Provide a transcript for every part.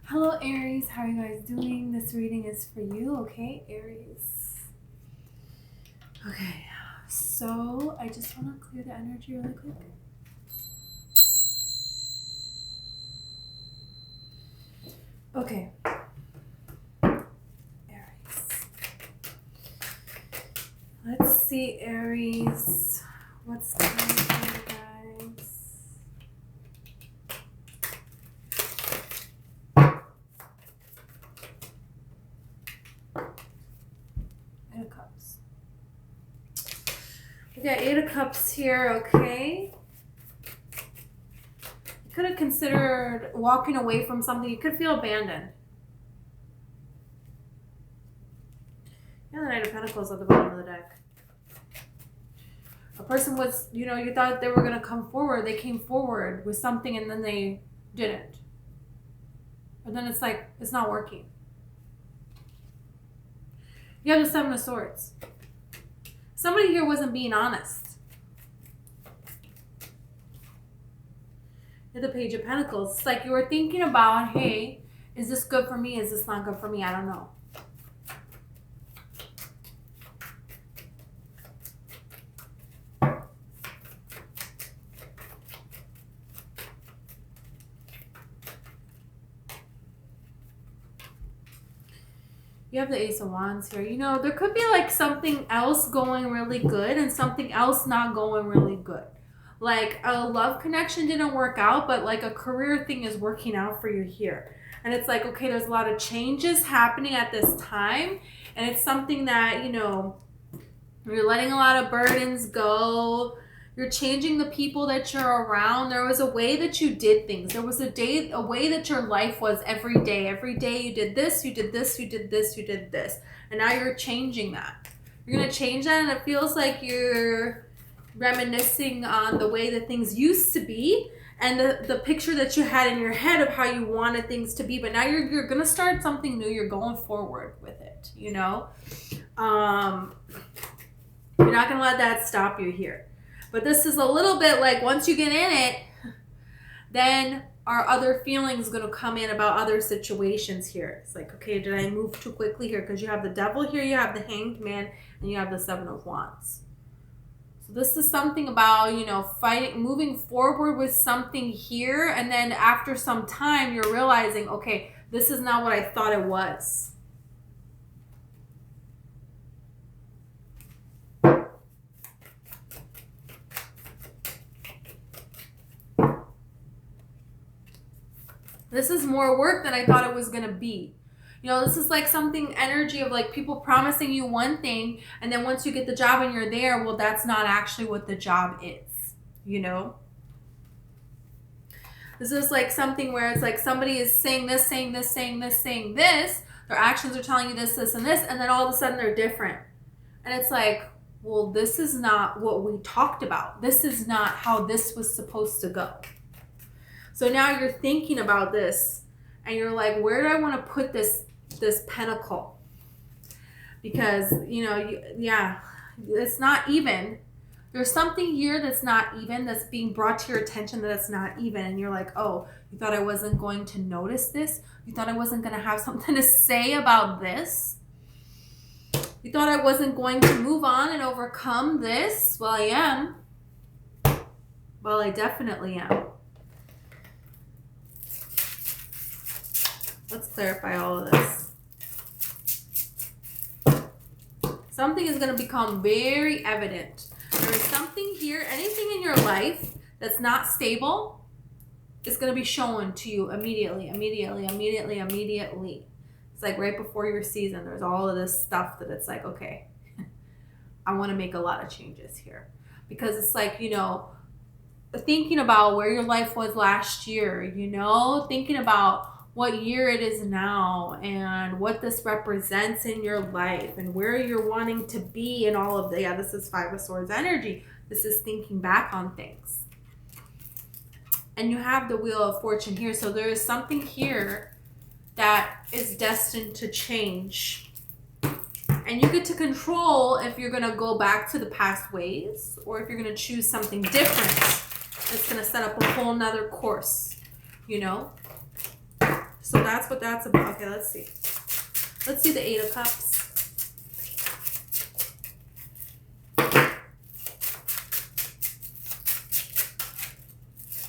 Hello Aries, how are you guys doing? This reading is for you, okay, Aries? Okay, so I just want to clear the energy really quick. Okay, Aries. Let's see, Aries. What's going on, guys? Eight of Cups. We got Eight of Cups here, okay? You could have considered walking away from something. You could feel abandoned. Yeah, the Knight of Pentacles at the bottom of the deck. A person was, you thought they were going to come forward. They came forward with something and then they didn't. But then it's like, it's not working. You have the Seven of Swords. Somebody here wasn't being honest. You have the Page of Pentacles. It's like you were thinking about, hey, is this good for me? Is this not good for me? I don't know. You have the Ace of Wands here. There could be like something else going really good and something else not going really good. Like a love connection didn't work out, but like a career thing is working out for you here. And it's like, okay, there's a lot of changes happening at this time. And it's something that, you're letting a lot of burdens go. You're changing the people that you're around. There was a way that you did things. There was a way that your life was every day. Every day you did this, you did this, you did this, you did this. And now you're changing that. You're going to change that, and it feels like you're reminiscing on the way that things used to be and the picture that you had in your head of how you wanted things to be. But now you're going to start something new. You're going forward with it, You're not going to let that stop you here. But this is a little bit like once you get in it, then our other feelings going to come in about other situations here. It's like, okay, did I move too quickly here? Because you have the Devil here, you have the Hanged Man, and you have the Seven of Wands. So this is something about, fighting, moving forward with something here. And then after some time, you're realizing, okay, this is not what I thought it was. This is more work than I thought it was going to be. This is like something energy of like people promising you one thing, and then once you get the job and you're there, well, that's not actually what the job is, This is like something where it's like somebody is saying this, saying this, saying this, saying this. Their actions are telling you this, this, and this, and then all of a sudden they're different. And it's like, well, this is not what we talked about. This is not how this was supposed to go. So now you're thinking about this and you're like, where do I want to put this pentacle? Because, it's not even. There's something here that's not even, that's being brought to your attention that it's not even. And you're like, oh, you thought I wasn't going to notice this? You thought I wasn't going to have something to say about this? You thought I wasn't going to move on and overcome this? Well, I am. Well, I definitely am. Let's clarify all of this. Something is going to become very evident. There is something here, anything in your life that's not stable is going to be shown to you immediately. It's like right before your season, there's all of this stuff that it's like, okay, I want to make a lot of changes here. Because it's like, thinking about where your life was last year, thinking about what year it is now and what this represents in your life and where you're wanting to be and all of the, this is Five of Swords energy. This is thinking back on things. And you have the Wheel of Fortune here. So there is something here that is destined to change. And you get to control if you're going to go back to the past ways or if you're going to choose something different that's going to set up a whole nother course, So that's what that's about. Okay, let's see. Let's see the Eight of Cups.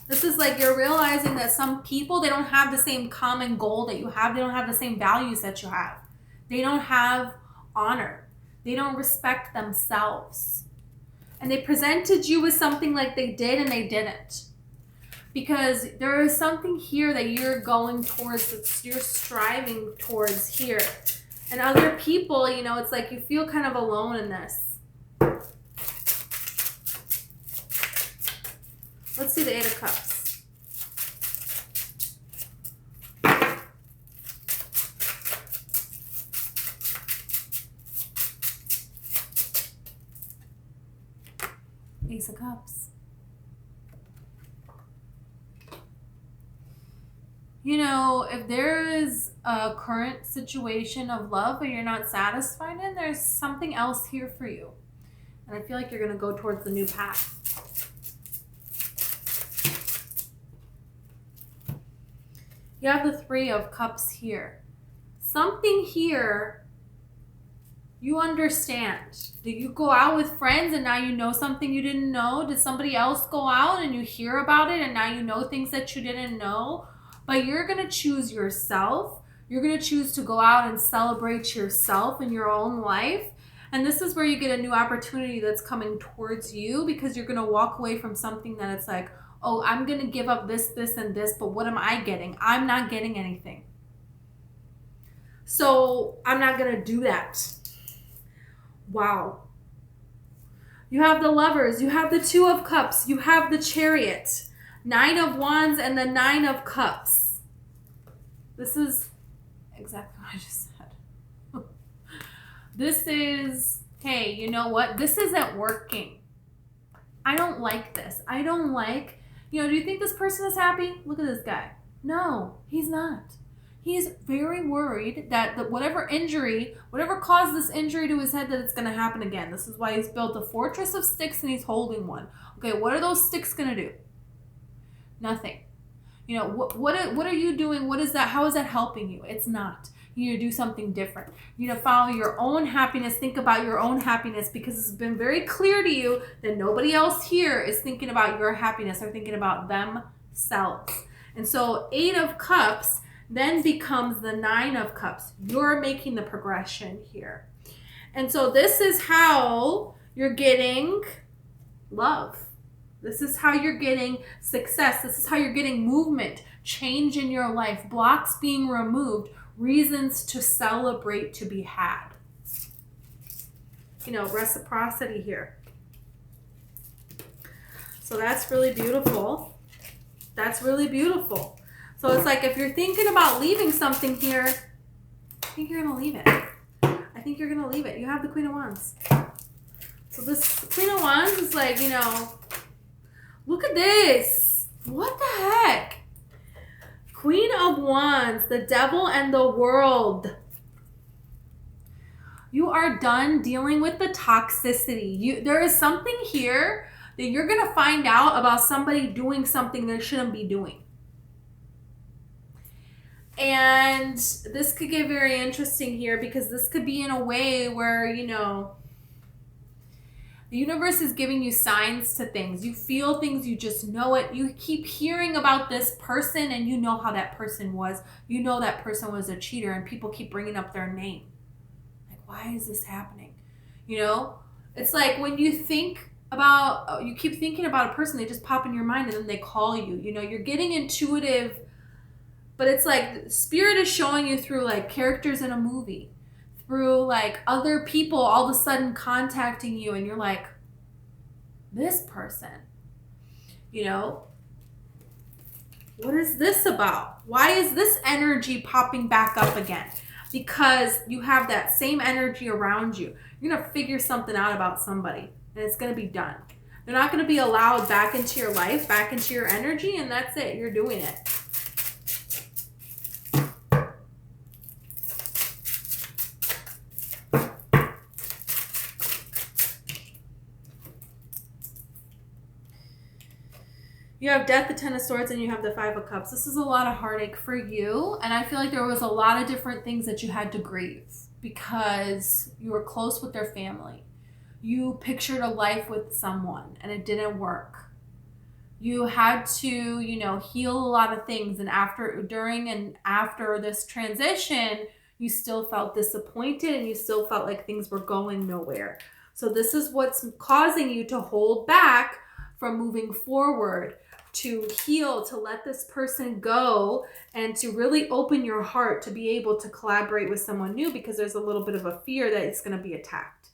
This is like you're realizing that some people, they don't have the same common goal that you have. They don't have the same values that you have. They don't have honor. They don't respect themselves. And they presented you with something like they did and they didn't. Because there is something here that you're going towards, that you're striving towards here. And other people, you know, it's like you feel kind of alone in this. Let's see the Eight of Cups. Ace of Cups. You know, if there is a current situation of love that you're not satisfied in, there's something else here for you. And I feel like you're going to go towards the new path. You have the Three of Cups here. Something here you understand. Did you go out with friends and now you know something you didn't know? Did somebody else go out and you hear about it and now you know things that you didn't know? But you're going to choose yourself. You're going to choose to go out and celebrate yourself in your own life. And this is where you get a new opportunity that's coming towards you, because you're going to walk away from something that it's like, oh, I'm going to give up this, this, and this, but what am I getting? I'm not getting anything. So I'm not going to do that. Wow. You have the Lovers. You have the Two of Cups. You have the Chariot. Nine of Wands and the Nine of Cups. This is exactly what I just said. This is, hey, you know what? This isn't working. I don't like this. I don't like... You know, do you think this person is happy? Look at this guy. No, he's not. He's very worried that whatever injury, whatever caused this injury to his head, that it's going to happen again. This is why he's built a fortress of sticks and he's holding one. Okay, what are those sticks going to do? Nothing. You know, what are you doing? What is that? How is that helping you? It's not. You need to do something different. You need to follow your own happiness. Think about your own happiness, because it's been very clear to you that nobody else here is thinking about your happiness. They're thinking about themselves. And so Eight of Cups then becomes the Nine of Cups. You're making the progression here. And so this is how you're getting love. This is how you're getting success. This is how you're getting movement, change in your life, blocks being removed, reasons to celebrate to be had. You know, reciprocity here. So that's really beautiful. That's really beautiful. So it's like if you're thinking about leaving something here, I think you're going to leave it. I think you're going to leave it. You have the Queen of Wands. So this Queen of Wands is like, you know, look at this. What the heck? Queen of Wands, the Devil and the World. You are done dealing with the toxicity. There is something here that you're going to find out about somebody doing something they shouldn't be doing. And this could get very interesting here, because this could be in a way where, you know, the universe is giving you signs to things. You feel things, you just know it. You keep hearing about this person and you know how that person was. You know that person was a cheater and people keep bringing up their name. Like, why is this happening? You know, it's like when you think about, you keep thinking about a person, they just pop in your mind and then they call you. You know, you're getting intuitive, but it's like spirit is showing you through like characters in a movie, through like other people all of a sudden contacting you, and you're like, this person, you know, what is this about? Why is this energy popping back up again? Because you have that same energy around you. You're going to figure something out about somebody, and it's going to be done. They're not going to be allowed back into your life, back into your energy, and that's it. You're doing it. You have Death, the Ten of Swords, and you have the Five of Cups. This is a lot of heartache for you. And I feel like there was a lot of different things that you had to grieve because you were close with their family. You pictured a life with someone and it didn't work. You had to, you know, heal a lot of things. And during and after this transition, you still felt disappointed and you still felt like things were going nowhere. So this is what's causing you to hold back from moving forward, to heal, to let this person go, and to really open your heart to be able to collaborate with someone new, because there's a little bit of a fear that it's going to be attacked.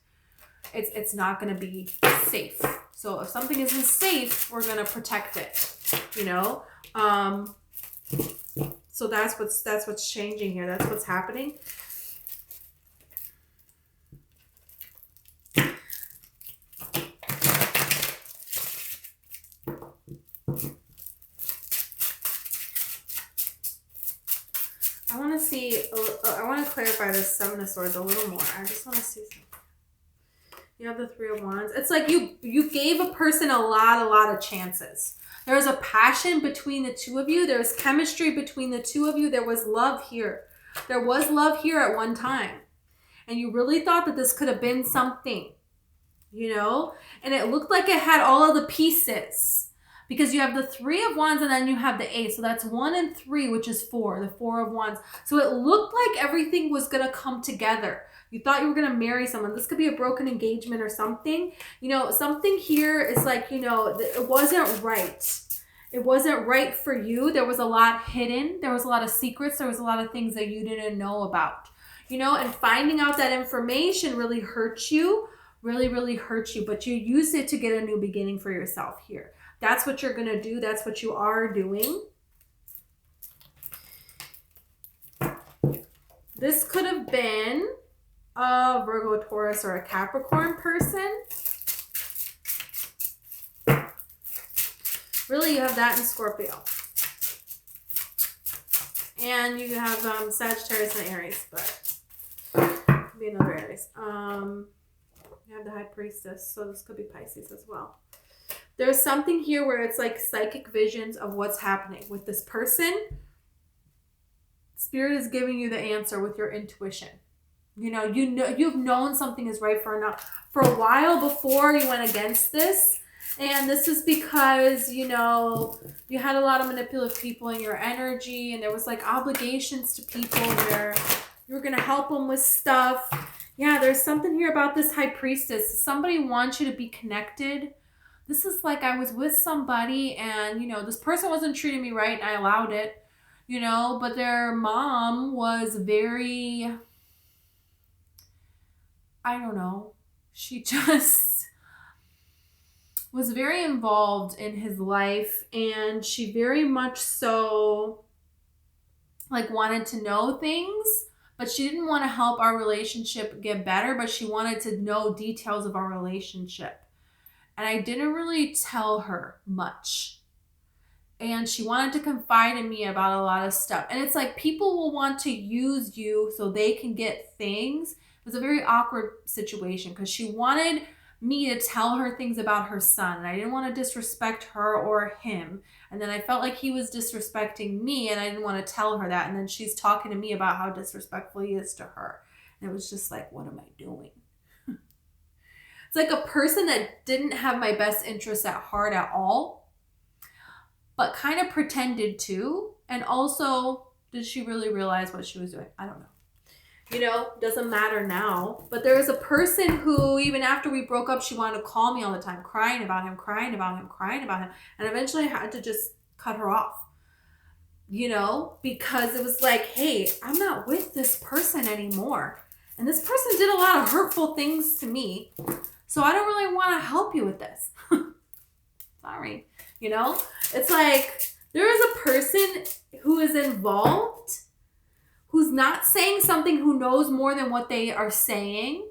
It's not going to be safe. So if something isn't safe, we're going to protect it, you know? So that's what's changing here. That's what's happening. I want to clarify this Seven of Swords a little more. I just want to see something. You have the Three of Wands. It's like you gave a person a lot of chances. There was a passion between the two of you. There was chemistry between the two of you. There was love here. There was love here at one time. And you really thought that this could have been something, you know? And it looked like it had all of the pieces. Because you have the Three of Wands and then you have the Ace. So that's 1 and 3, which is 4, the Four of Wands. So it looked like everything was going to come together. You thought you were going to marry someone. This could be a broken engagement or something. You know, something here is like, you know, it wasn't right. It wasn't right for you. There was a lot hidden. There was a lot of secrets. There was a lot of things that you didn't know about. You know, and finding out that information really hurt you. Really hurt you. But you used it to get a new beginning for yourself here. That's what you're going to do. That's what you are doing. This could have been a Virgo, Taurus, or a Capricorn person. Really, you have that in Scorpio. And you have Sagittarius and Aries, but could be another Aries. You have the High Priestess, so this could be Pisces as well. There's something here where it's like psychic visions of what's happening with this person. Spirit is giving you the answer with your intuition. You know, you've known something is right for a while before you went against this. And this is because, you know, you had a lot of manipulative people in your energy, and there was like obligations to people where you were going to help them with stuff. Yeah, there's something here about this High Priestess. Somebody wants you to be connected. This is like I was with somebody and, you know, this person wasn't treating me right and I allowed it, you know, but their mom was very, I don't know, she just was very involved in his life, and she very much so like wanted to know things, but she didn't want to help our relationship get better, but she wanted to know details of our relationship. And I didn't really tell her much. And she wanted to confide in me about a lot of stuff. And it's like people will want to use you so they can get things. It was a very awkward situation because she wanted me to tell her things about her son. And I didn't want to disrespect her or him. And then I felt like he was disrespecting me and I didn't want to tell her that. And then she's talking to me about how disrespectful he is to her. And it was just like, what am I doing? It's like a person that didn't have my best interests at heart at all, but kind of pretended to. And also, did she really realize what she was doing? I don't know. You know, doesn't matter now. But there was a person who, even after we broke up, she wanted to call me all the time, crying about him. And eventually I had to just cut her off, you know, because it was like, hey, I'm not with this person anymore. And this person did a lot of hurtful things to me. So I don't really want to help you with this. Sorry. You know, it's like there is a person who is involved, who's not saying something, who knows more than what they are saying.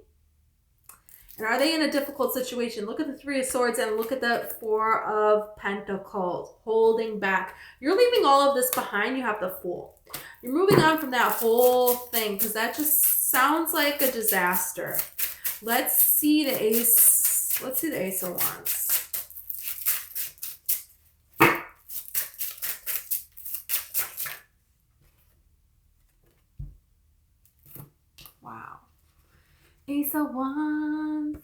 And are they in a difficult situation? Look at the Three of Swords and look at the Four of Pentacles, holding back. You're leaving all of this behind. You have the Fool. You're moving on from that whole thing because that just sounds like a disaster. Let's see the Ace. Let's see the Ace of Wands. Wow. Ace of Wands.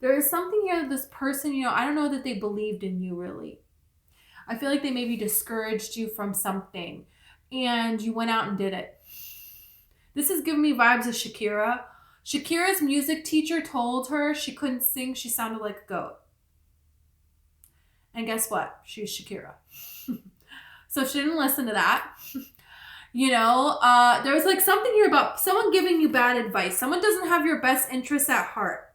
There is something here that this person, you know, I don't know that they believed in you really. I feel like they maybe discouraged you from something and you went out and did it. This is giving me vibes of Shakira. Shakira's music teacher told her she couldn't sing. She sounded like a goat. And guess what? She's Shakira. So she didn't listen to that. You know, there's like something here about someone giving you bad advice. Someone doesn't have your best interests at heart.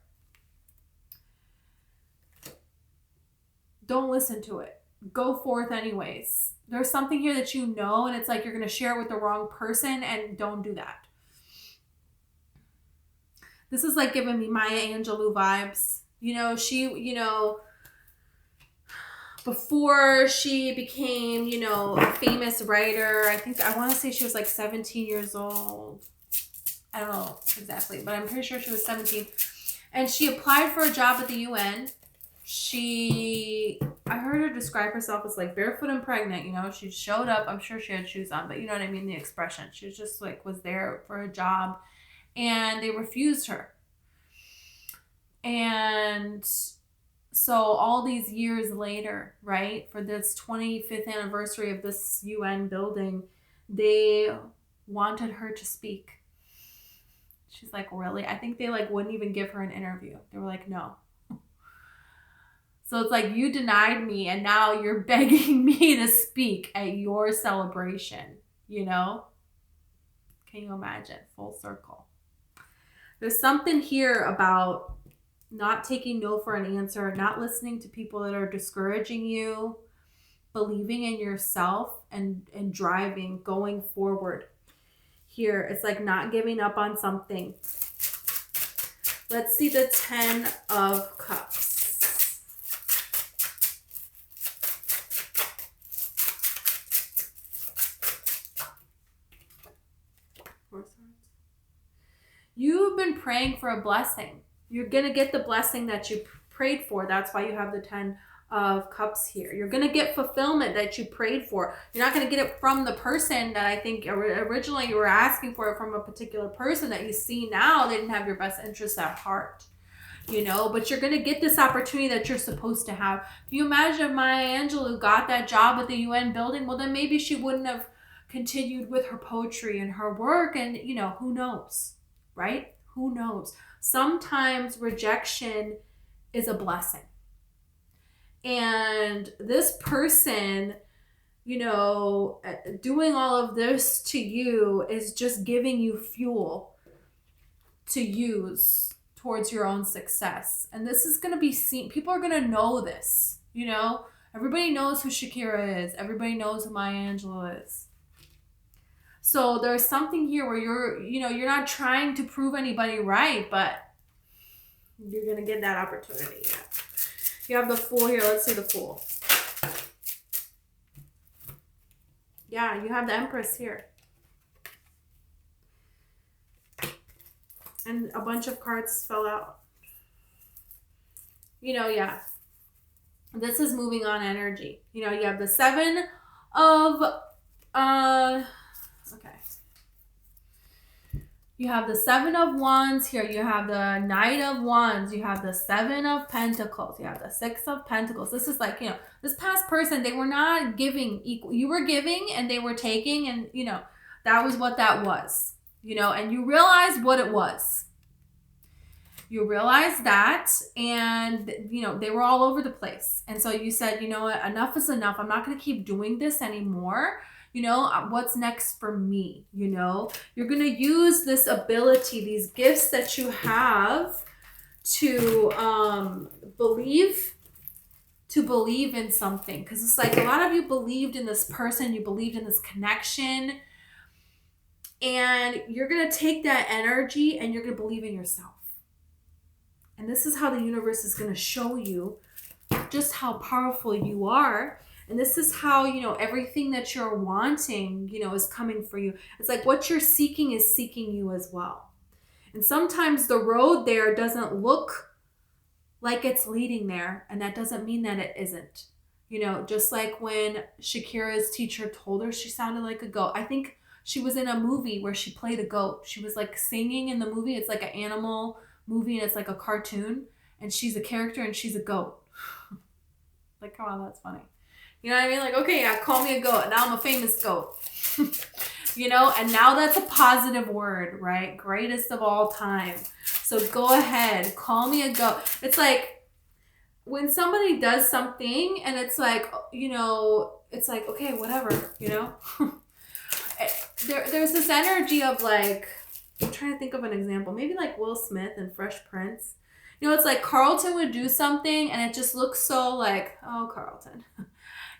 Don't listen to it. Go forth anyways. There's something here that you know, and it's like you're going to share it with the wrong person, and don't do that. This is like giving me Maya Angelou vibes. You know, she, you know, before she became, you know, a famous writer, I want to say she was like 17 years old. I don't know exactly, but I'm pretty sure she was 17. And she applied for a job at the UN. I heard her describe herself as like barefoot and pregnant, you know. She showed up, I'm sure she had shoes on, but you know what I mean, the expression. She was just like, was there for a job, and they refused her. And so all these years later, right, for this 25th anniversary of this UN building, they wanted her to speak. She's like, really? I think they like wouldn't even give her an interview. They were like, no. So it's like, you denied me and now you're begging me to speak at your celebration, you know? Can you imagine? Full circle. There's something here about not taking no for an answer, not listening to people that are discouraging you, believing in yourself and driving, going forward. Here, it's like not giving up on something. Let's see the 10 of Cups. You've been praying for a blessing. You're going to get the blessing that you prayed for. That's why you have the 10 of Cups here. You're going to get fulfillment that you prayed for. You're not going to get it from the person that I think originally you were asking for it from a particular person that you see now. They didn't have your best interests at heart, you know, but you're going to get this opportunity that you're supposed to have. Can you imagine if Maya Angelou got that job at the UN building? Well, then maybe she wouldn't have continued with her poetry and her work, and, you know, who knows, right? Who knows? Sometimes rejection is a blessing. And this person, you know, doing all of this to you is just giving you fuel to use towards your own success. And this is going to be seen. People are going to know this, you know. Everybody knows who Shakira is. Everybody knows who Maya Angelou is. So there's something here where you're not trying to prove anybody right, but you're going to get that opportunity. Yeah. You have the Fool here. Let's see the Fool. Yeah, you have the Empress here. And a bunch of cards fell out. You know, yeah. This is moving on energy. You know, you have the 7 of... okay. You have the 7 of Wands here. You have the Knight of Wands. You have the 7 of Pentacles. You have the 6 of Pentacles. This is like, you know, this past person, they were not giving equal. You were giving and they were taking, and, you know, that was what that was, you know, and you realized what it was. You realized that, and, you know, they were all over the place. And so you said, you know what, enough is enough. I'm not going to keep doing this anymore. You know, what's next for me? You know, you're going to use this ability, these gifts that you have to believe in something. Because it's like a lot of you believed in this person, you believed in this connection, and you're going to take that energy and you're going to believe in yourself. And this is how the universe is going to show you just how powerful you are. And this is how, you know, everything that you're wanting, you know, is coming for you. It's like what you're seeking is seeking you as well. And sometimes the road there doesn't look like it's leading there. And that doesn't mean that it isn't. You know, just like when Shakira's teacher told her she sounded like a goat. I think She was in a movie where she played a goat. She was like singing in the movie. It's like an animal movie and it's like a cartoon. And she's a character and she's a goat. Like, come on, that's funny. You know what I mean? Like, okay, yeah, call me a goat. Now I'm a famous goat. You know, and now that's a positive word, right? Greatest of all time. So go ahead, call me a goat. It's like when somebody does something and it's like, you know, it's like, okay, whatever, you know? There's this energy of like, I'm trying to think of an example. Maybe like Will Smith and Fresh Prince. You know, it's like Carlton would do something and it just looks so like, oh, Carlton.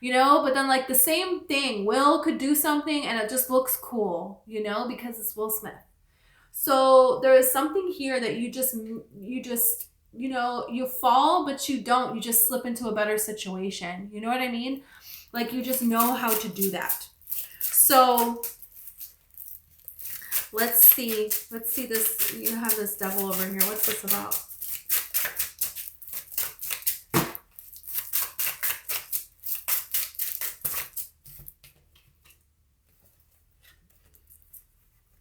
You know, but then like the same thing, Will could do something and it just looks cool, you know, because it's Will Smith. So there is something here that you just, you know, you fall, but you don't, you just slip into a better situation. You know what I mean? Like you just know how to do that. So let's see this. You have this devil over here. What's this about?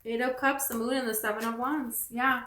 Eight of Cups, the Moon, and the Seven of Wands. Yeah.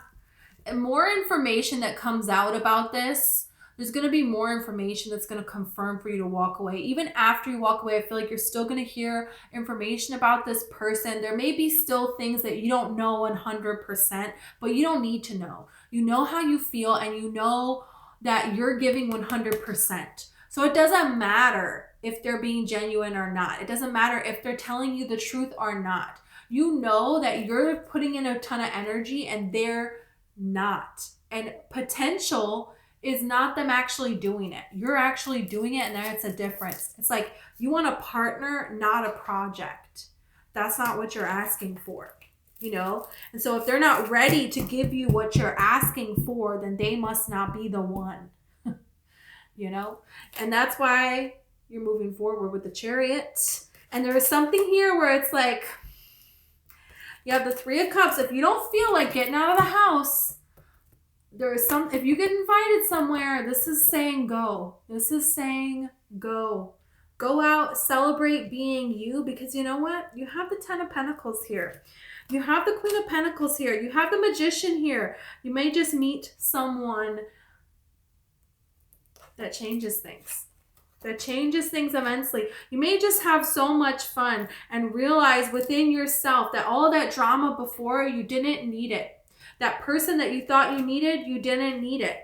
And more information that comes out about this. There's going to be more information that's going to confirm for you to walk away. Even after you walk away, I feel like you're still going to hear information about this person. There may be still things that you don't know 100%, but you don't need to know. You know how you feel and you know that you're giving 100%. So it doesn't matter if they're being genuine or not. It doesn't matter if they're telling you the truth or not. You know that you're putting in a ton of energy and they're not. And potential is not them actually doing it. You're actually doing it, and there's a difference. It's like you want a partner, not a project. That's not what you're asking for, you know? And so if they're not ready to give you what you're asking for, then they must not be the one, you know? And that's why you're moving forward with the Chariot. And there is something here where it's like, you have the Three of Cups. If you don't feel like getting out of the house, there is some, if you get invited somewhere, this is saying go. This is saying go. Go out, celebrate being you, because you know what? You have the Ten of Pentacles here. You have the Queen of Pentacles here. You have the Magician here. You may just meet someone that changes things. That changes things immensely. You may just have so much fun and realize within yourself that all that drama before, you didn't need it. That person that you thought you needed, you didn't need it.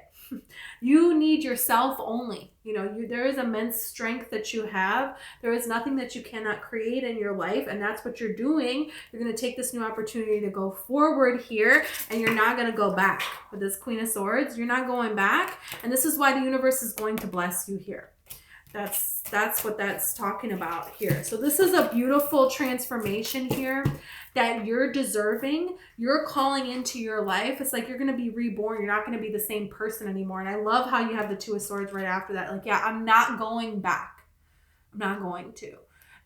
You need yourself only. You know, there is immense strength that you have. There is nothing that you cannot create in your life, and that's what you're doing. You're going to take this new opportunity to go forward here, and you're not going to go back. With this Queen of Swords, you're not going back, and this is why the universe is going to bless you here. That's what that's talking about here. So this is a beautiful transformation here that you're deserving. You're calling into your life. It's like you're going to be reborn. You're not going to be the same person anymore. And I love how you have the Two of Swords right after that. Like, yeah, I'm not going back. I'm not going to.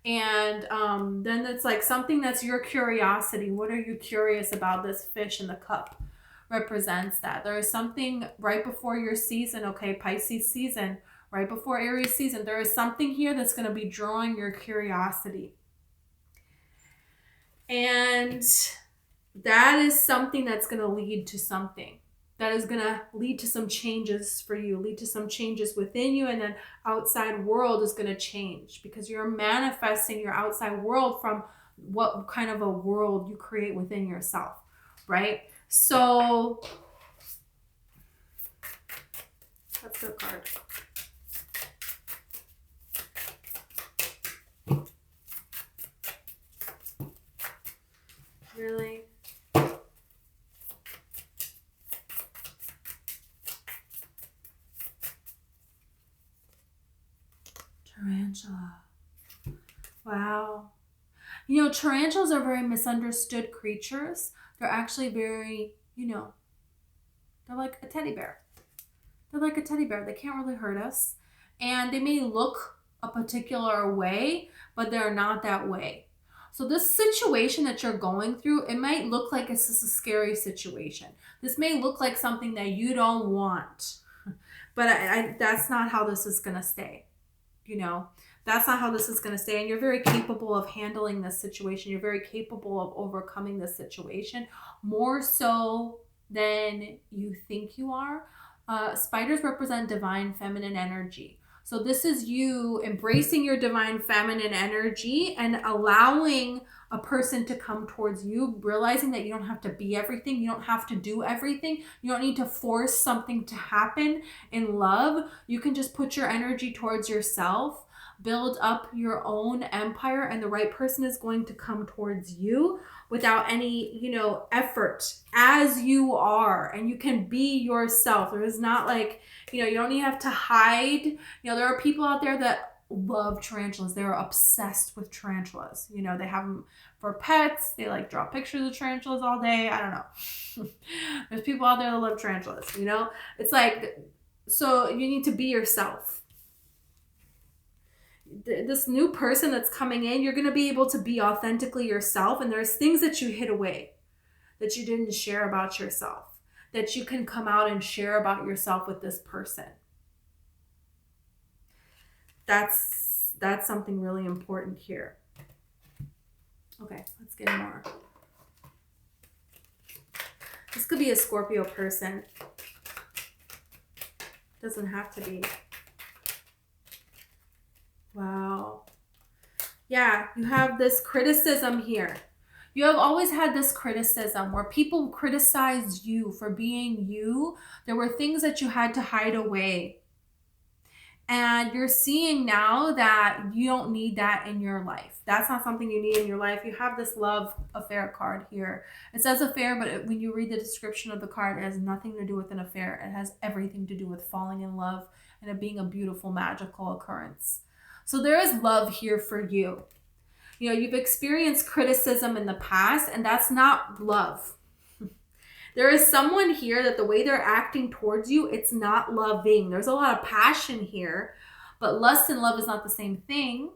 And then it's like something that's your curiosity. What are you curious about? This fish in the cup represents that. There is something right before your season, okay, Pisces season, right before Aries season, there is something here that's going to be drawing your curiosity. And that is something that's going to lead to something. That is going to lead to some changes for you, lead to some changes within you, and then outside world is going to change because you're manifesting your outside world from what kind of a world you create within yourself, right? So that's the card. Really? Tarantula. Wow. You know, tarantulas are very misunderstood creatures. They're actually very, you know, they're like a teddy bear. They're like a teddy bear. They can't really hurt us. And they may look a particular way, but they're not that way. So this situation that you're going through, it might look like it's just a scary situation. This may look like something that you don't want. But that's not how this is going to stay. You know, That's not how this is going to stay. And you're very capable of handling this situation. You're very capable of overcoming this situation, more so than you think you are. Spiders represent divine feminine energy. So this is you embracing your divine feminine energy and allowing a person to come towards you, realizing that you don't have to be everything. You don't have to do everything. You don't need to force something to happen in love. You can just put your energy towards yourself, build up your own empire, and the right person is going to come towards you without any, effort, as you are. And you can be yourself. There is not like, you don't even have to hide. There are people out there that love tarantulas. They're obsessed with tarantulas. They have them for pets. They like draw pictures of tarantulas all day. I don't know. There's people out there that love tarantulas, It's like, so you need to be yourself. This new person that's coming in, you're going to be able to be authentically yourself. And there's things that you hid away that you didn't share about yourself, that you can come out and share about yourself with this person. That's something really important here. Okay, let's get more. This could be a Scorpio person. Doesn't have to be. Wow. Yeah, you have this criticism here. You have always had this criticism where people criticized you for being you. There were things that you had to hide away. And you're seeing now that you don't need that in your life. That's not something you need in your life. You have this love affair card here. It says affair, but when you read the description of the card, it has nothing to do with an affair. It has everything to do with falling in love and it being a beautiful, magical occurrence. So there is love here for you. You've experienced criticism in the past, and that's not love. There is someone here that the way they're acting towards you, it's not loving. There's a lot of passion here, but lust and love is not the same thing.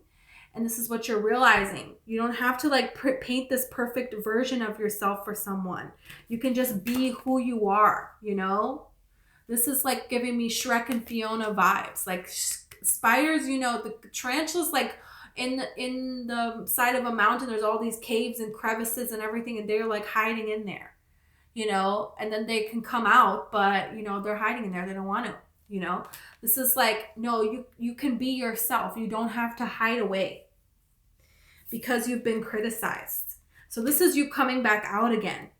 And this is what you're realizing. You don't have to paint this perfect version of yourself for someone. You can just be who you are, This is like giving me Shrek and Fiona vibes. Like spiders, the tarantulas, like in the side of a mountain, there's all these caves and crevices and everything, and they're like hiding in there, and then they can come out, but they're hiding in there. They don't want to, This is like, no, you can be yourself. You don't have to hide away because you've been criticized. So this is you coming back out again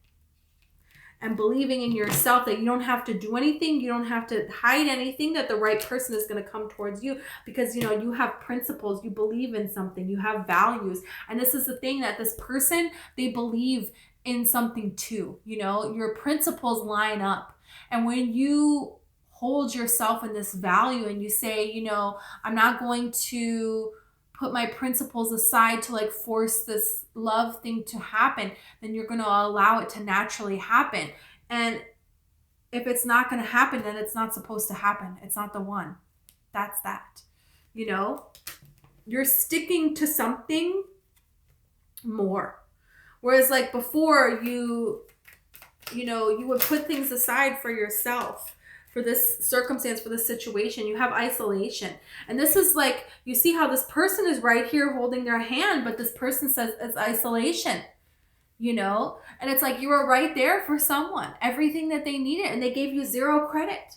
and believing in yourself that you don't have to do anything. You don't have to hide anything, that the right person is going to come towards you because, you have principles. You believe in something. You have values. And this is the thing, that this person, they believe in something too. Your principles line up. And when you hold yourself in this value and you say, I'm not going to put my principles aside to force this love thing to happen, then you're going to allow it to naturally happen. And if it's not going to happen, then it's not supposed to happen. It's not the one. That's that. You're sticking to something more. Whereas before you would put things aside for yourself, for this circumstance, for this situation. You have isolation. And this is you see how this person is right here holding their hand, but this person says it's isolation, And it's you were right there for someone, everything that they needed, and they gave you zero credit.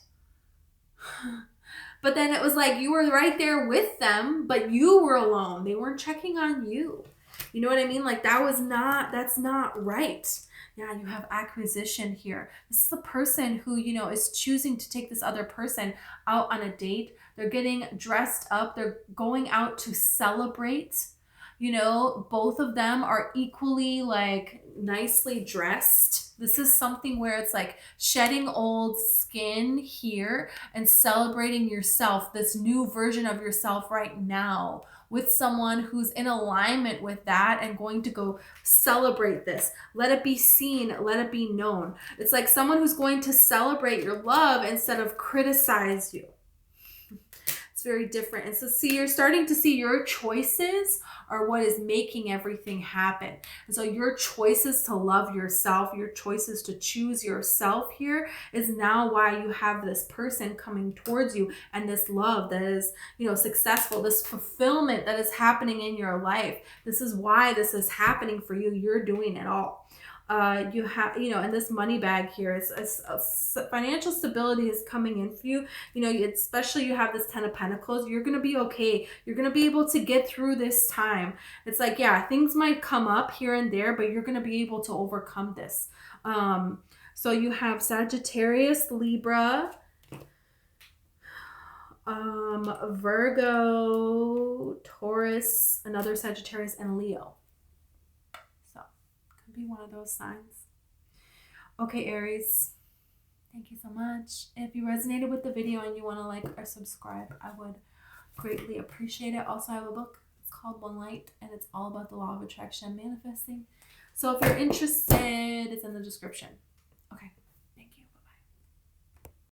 But then it was you were right there with them, but you were alone. They weren't checking on you. You know what I mean? That's not right. Yeah, you have acquisition here. This is a person who, is choosing to take this other person out on a date. They're getting dressed up. They're going out to celebrate. Both of them are equally nicely dressed. This is something where it's shedding old skin here and celebrating yourself, this new version of yourself right now, with someone who's in alignment with that and going to go celebrate this. Let it be seen, let it be known. It's someone who's going to celebrate your love instead of criticize you. It's very different. And so see, you're starting to see your choices are what is making everything happen. And so your choices to love yourself, your choices to choose yourself here is now why you have this person coming towards you, and this love that is, you know, successful, this fulfillment that is happening in your life. This is why this is happening for you. You're doing it all. You have, you know, and this money bag here is financial stability is coming in for you. You know, especially you have this 10 of Pentacles. You're going to be okay. You're going to be able to get through this time. It's like, yeah, things might come up here and there, but you're going to be able to overcome this. So you have Sagittarius, Libra, Virgo, Taurus, another Sagittarius, and Leo. So could be one of those signs. Okay, Aries, thank you so much. If you resonated with the video and you want to like or subscribe, I would greatly appreciate it. Also, I have a book. It's called One Light, and it's all about the law of attraction and manifesting. So if you're interested, it's in the description.